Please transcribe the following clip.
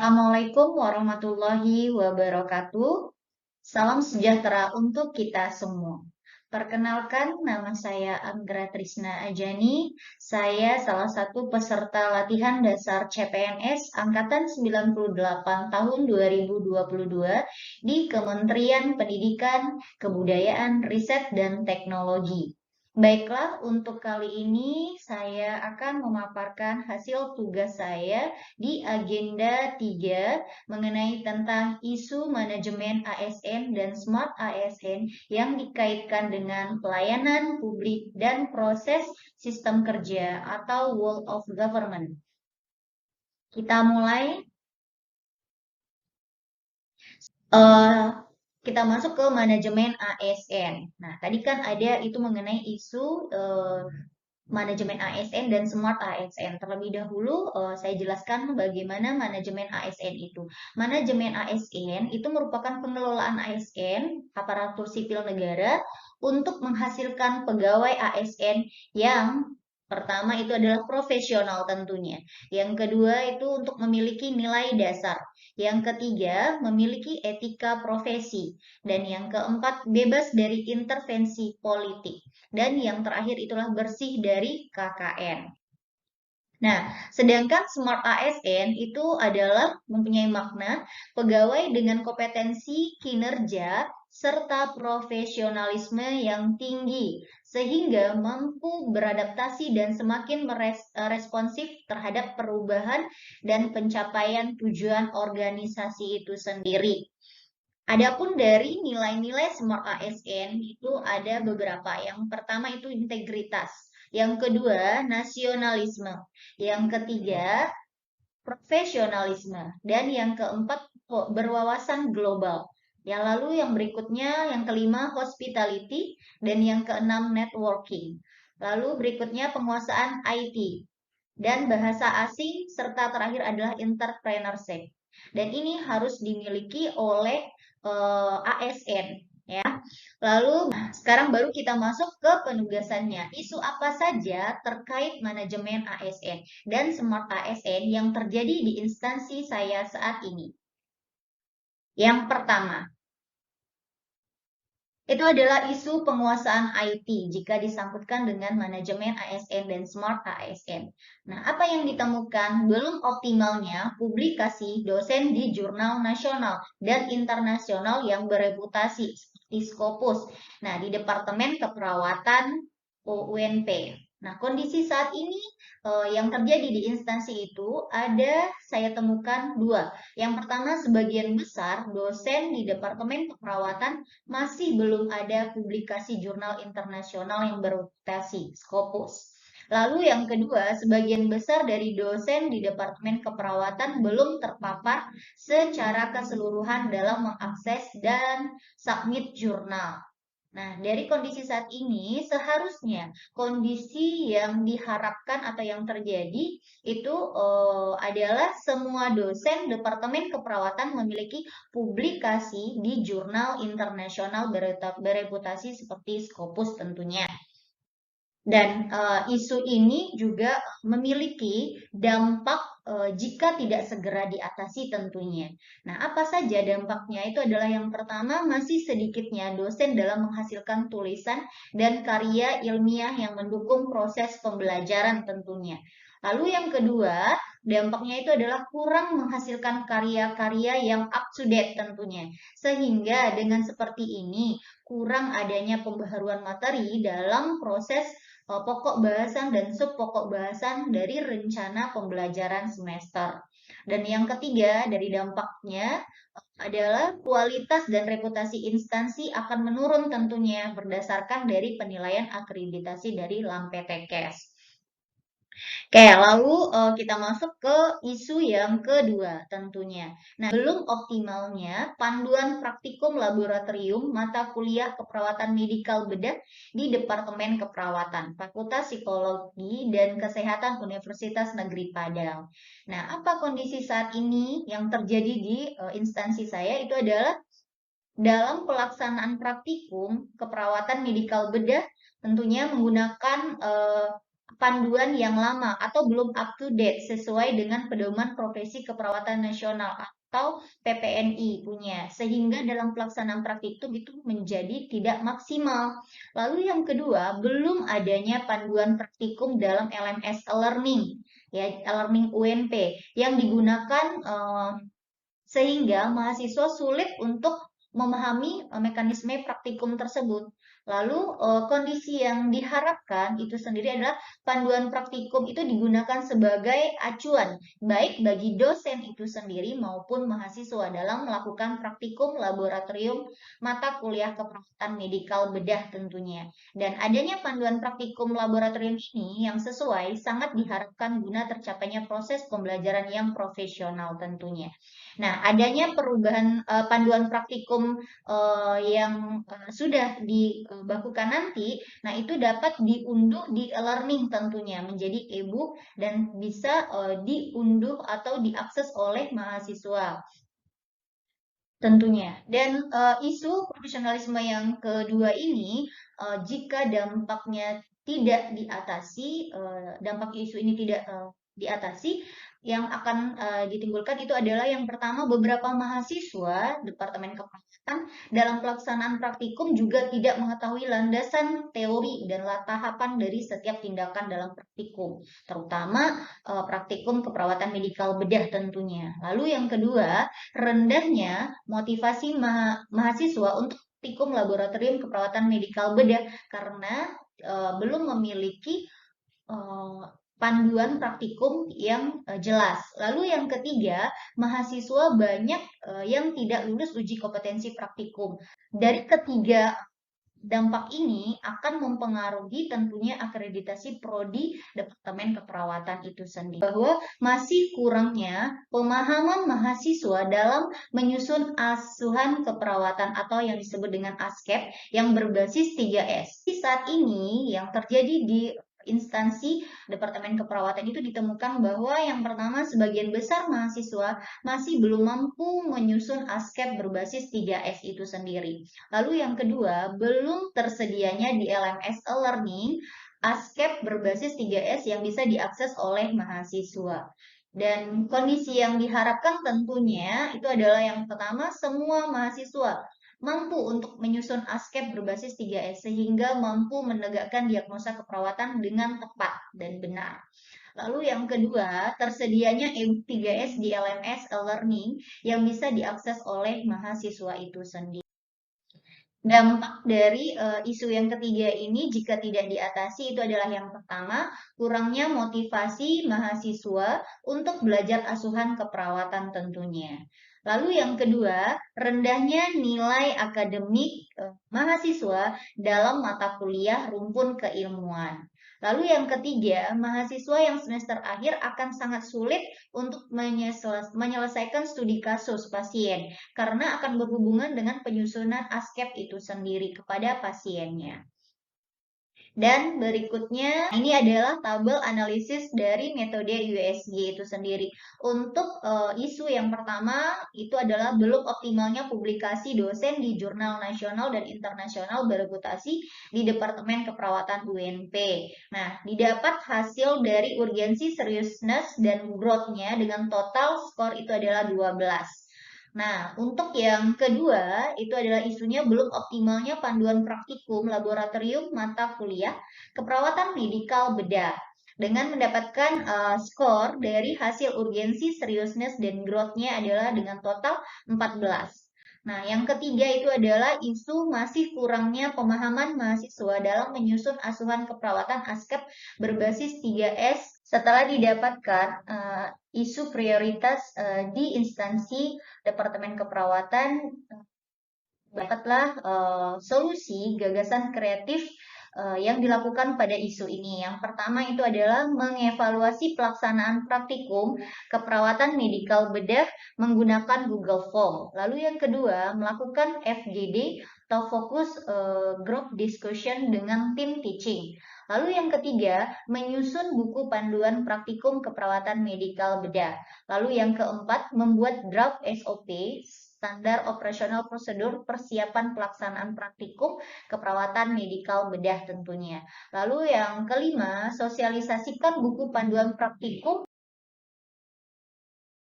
Assalamualaikum warahmatullahi wabarakatuh. Salam sejahtera untuk kita semua. Perkenalkan, nama saya Anggra Trisna Ajani. Saya salah satu peserta latihan dasar CPNS Angkatan 98 tahun 2022 di Kementerian Pendidikan, Kebudayaan, Riset, dan Teknologi. Baiklah, untuk kali ini saya akan memaparkan hasil tugas saya di agenda 3 mengenai tentang isu manajemen ASN dan Smart ASN yang dikaitkan dengan pelayanan publik dan proses sistem kerja atau World of Government. Kita mulai. Eh, kita masuk ke manajemen ASN. Nah, tadi kan ada itu mengenai isu manajemen ASN dan Smart ASN. Terlebih dahulu saya jelaskan bagaimana manajemen ASN itu. Manajemen ASN itu merupakan pengelolaan ASN, aparatur sipil negara, untuk menghasilkan pegawai ASN yang pertama itu adalah profesional tentunya. Yang kedua itu untuk memiliki nilai dasar. Yang ketiga, memiliki etika profesi. Dan yang keempat, bebas dari intervensi politik. Dan yang terakhir itulah bersih dari KKN. Nah, sedangkan Smart ASN itu adalah mempunyai makna pegawai dengan kompetensi kinerja serta profesionalisme yang tinggi, sehingga mampu beradaptasi dan semakin responsif terhadap perubahan dan pencapaian tujuan organisasi itu sendiri. Adapun dari nilai-nilai Smart ASN itu ada beberapa. Yang pertama itu integritas, yang kedua nasionalisme, yang ketiga profesionalisme, dan yang keempat berwawasan global. Yang lalu yang berikutnya yang kelima hospitality dan yang keenam networking. Lalu berikutnya penguasaan IT dan bahasa asing serta terakhir adalah entrepreneurship. Dan ini harus dimiliki oleh ASN ya. Lalu sekarang baru kita masuk ke penugasannya. Isu apa saja terkait manajemen ASN dan Smart ASN yang terjadi di instansi saya saat ini? Yang pertama, itu adalah isu penguasaan IT jika disangkutkan dengan manajemen ASN dan Smart ASN. Nah, apa yang ditemukan? Belum optimalnya publikasi dosen di jurnal nasional dan internasional yang bereputasi seperti Scopus. Nah, di Departemen Keperawatan UNP. Nah, kondisi saat ini yang terjadi di instansi itu ada saya temukan dua. Yang pertama, sebagian besar dosen di Departemen Keperawatan masih belum ada publikasi jurnal internasional yang berotasi, Scopus. Lalu yang kedua, sebagian besar dari dosen di Departemen Keperawatan belum terpapar secara keseluruhan dalam mengakses dan submit jurnal. Nah, dari kondisi saat ini, seharusnya kondisi yang diharapkan atau yang terjadi itu adalah semua dosen Departemen Keperawatan memiliki publikasi di jurnal internasional bereputasi seperti Scopus tentunya. Dan isu ini juga memiliki dampak jika tidak segera diatasi tentunya. Nah, apa saja dampaknya? Itu adalah yang pertama, masih sedikitnya dosen dalam menghasilkan tulisan dan karya ilmiah yang mendukung proses pembelajaran tentunya. Lalu yang kedua, dampaknya itu adalah kurang menghasilkan karya-karya yang up to date tentunya. Sehingga dengan seperti ini, kurang adanya pembaharuan materi dalam proses pokok bahasan dan sub pokok bahasan dari rencana pembelajaran semester. Dan yang ketiga dari dampaknya adalah kualitas dan reputasi instansi akan menurun tentunya berdasarkan dari penilaian akreditasi dari LAMPTKS. Oke, lalu kita masuk ke isu yang kedua tentunya. Nah, belum optimalnya panduan praktikum laboratorium mata kuliah keperawatan medikal bedah di Departemen Keperawatan, Fakultas Psikologi dan Kesehatan Universitas Negeri Padang. Nah, apa kondisi saat ini yang terjadi di instansi saya itu adalah dalam pelaksanaan praktikum keperawatan medikal bedah tentunya menggunakan panduan yang lama atau belum up to date sesuai dengan pedoman profesi keperawatan nasional atau PPNI punya, sehingga dalam pelaksanaan praktikum itu menjadi tidak maksimal. Lalu yang kedua, belum adanya panduan praktikum dalam LMS e-learning, ya e-learning UNP yang digunakan sehingga mahasiswa sulit untuk memahami mekanisme praktikum tersebut. Lalu kondisi yang diharapkan itu sendiri adalah panduan praktikum itu digunakan sebagai acuan baik bagi dosen itu sendiri maupun mahasiswa dalam melakukan praktikum laboratorium mata kuliah keperawatan medikal bedah tentunya. Dan adanya panduan praktikum laboratorium ini yang sesuai sangat diharapkan guna tercapainya proses pembelajaran yang profesional tentunya. Nah, adanya perubahan panduan praktikum yang sudah dibakukan nanti, nah itu dapat diunduh di e-learning tentunya menjadi e-book dan bisa diunduh atau diakses oleh mahasiswa tentunya. Dan isu profesionalisme yang kedua ini, jika dampaknya tidak diatasi, dampak isu ini tidak diatasi, yang akan ditimbulkan itu adalah yang pertama, beberapa mahasiswa Departemen Keperawatan dalam pelaksanaan praktikum juga tidak mengetahui landasan teori dan tahapan dari setiap tindakan dalam praktikum, terutama praktikum keperawatan medikal bedah tentunya. Lalu yang kedua, rendahnya motivasi mahasiswa untuk praktikum laboratorium keperawatan medikal bedah karena belum memiliki panduan praktikum yang jelas. Lalu yang ketiga, mahasiswa banyak yang tidak lulus uji kompetensi praktikum. Dari ketiga dampak ini akan mempengaruhi tentunya akreditasi prodi Departemen Keperawatan itu sendiri. Bahwa masih kurangnya pemahaman mahasiswa dalam menyusun asuhan keperawatan atau yang disebut dengan ASKEP yang berbasis 3S. Saat ini yang terjadi di instansi Departemen Keperawatan itu ditemukan bahwa yang pertama, sebagian besar mahasiswa masih belum mampu menyusun ASKEP berbasis 3S itu sendiri. Lalu yang kedua, belum tersedianya di LMS e-learning ASKEP berbasis 3S yang bisa diakses oleh mahasiswa. Dan kondisi yang diharapkan tentunya itu adalah yang pertama, semua mahasiswa mampu untuk menyusun ASKEP berbasis 3S sehingga mampu menegakkan diagnosa keperawatan dengan tepat dan benar. Lalu yang kedua, tersedianya 3S di LMS e-learning yang bisa diakses oleh mahasiswa itu sendiri. Dampak dari isu yang ketiga ini jika tidak diatasi itu adalah yang pertama, kurangnya motivasi mahasiswa untuk belajar asuhan keperawatan tentunya. Lalu yang kedua, rendahnya nilai akademik mahasiswa dalam mata kuliah rumpun keilmuan. Lalu yang ketiga, mahasiswa yang semester akhir akan sangat sulit untuk menyelesaikan studi kasus pasien karena akan berhubungan dengan penyusunan ASKEP itu sendiri kepada pasiennya. Dan berikutnya ini adalah tabel analisis dari metode USG itu sendiri. Untuk isu yang pertama itu adalah belum optimalnya publikasi dosen di jurnal nasional dan internasional bereputasi di Departemen Keperawatan UNP. Nah, didapat hasil dari urgensi, seriousness, dan growth-nya dengan total skor itu adalah 12. Nah, untuk yang kedua, itu adalah isunya belum optimalnya panduan praktikum laboratorium mata kuliah keperawatan medikal bedah dengan mendapatkan skor dari hasil urgensi, seriousness, dan growth-nya adalah dengan total 14. Nah, yang ketiga itu adalah isu masih kurangnya pemahaman mahasiswa dalam menyusun asuhan keperawatan ASKEP berbasis 3S setelah didapatkan isu prioritas di instansi Departemen Keperawatan, dapatlah solusi gagasan kreatif yang dilakukan pada isu ini. Yang pertama itu adalah mengevaluasi pelaksanaan praktikum keperawatan medikal bedah menggunakan Google Form. Lalu yang kedua, melakukan FGD atau fokus group discussion dengan tim teaching. Lalu yang ketiga, menyusun buku panduan praktikum keperawatan medikal bedah. Lalu yang keempat, membuat draft SOP standar operasional prosedur persiapan pelaksanaan praktikum keperawatan medikal bedah tentunya. Lalu yang kelima, sosialisasikan buku panduan praktikum